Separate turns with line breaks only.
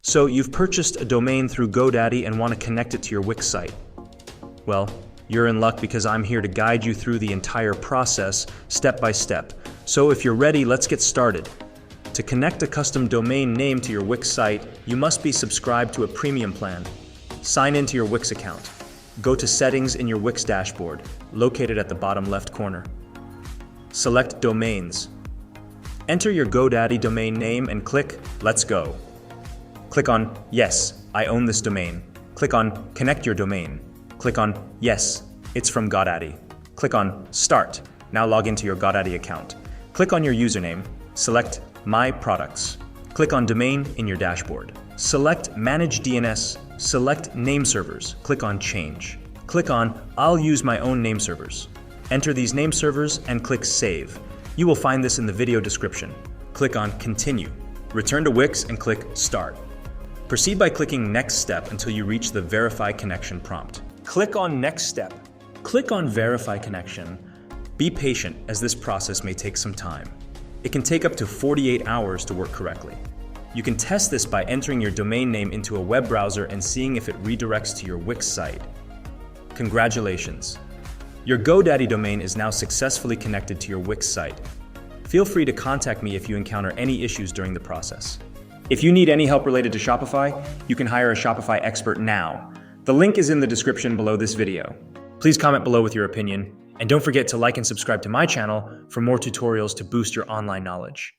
So you've purchased a domain through GoDaddy and want to connect it to your Wix site. Well, you're in luck because I'm here to guide you through the entire process, step by step. So if you're ready, let's get started. To connect a custom domain name to your Wix site, you must be subscribed to a premium plan. Sign into your Wix account. Go to Settings in your Wix dashboard, located at the bottom left corner. Select Domains. Enter your GoDaddy domain name and click Let's Go. Click on Yes, I own this domain. Click on Connect your domain. Click on Yes, it's from GoDaddy. Click on Start. Now log into your GoDaddy account. Click on your username. Select My Products. Click on Domain in your dashboard. Select Manage DNS. Select Name Servers. Click on Change. Click on I'll use my own name servers. Enter these name servers and click Save. You will find this in the video description. Click on Continue. Return to Wix and click Start. Proceed by clicking Next Step until you reach the Verify Connection prompt. Click on Next Step. Click on Verify Connection. Be patient as this process may take some time. It can take up to 48 hours to work correctly. You can test this by entering your domain name into a web browser and seeing if it redirects to your Wix site. Congratulations! Your GoDaddy domain is now successfully connected to your Wix site. Feel free to contact me if you encounter any issues during the process. If you need any help related to Shopify, you can hire a Shopify expert now. The link is in the description below this video. Please comment below with your opinion, and don't forget to like and subscribe to my channel for more tutorials to boost your online knowledge.